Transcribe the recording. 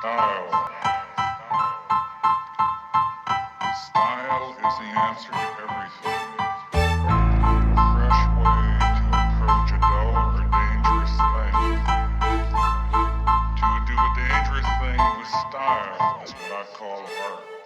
Style. Style is the answer to everything. A fresh way to approach a dull or dangerous thing. To do a dangerous thing with style is what I call art.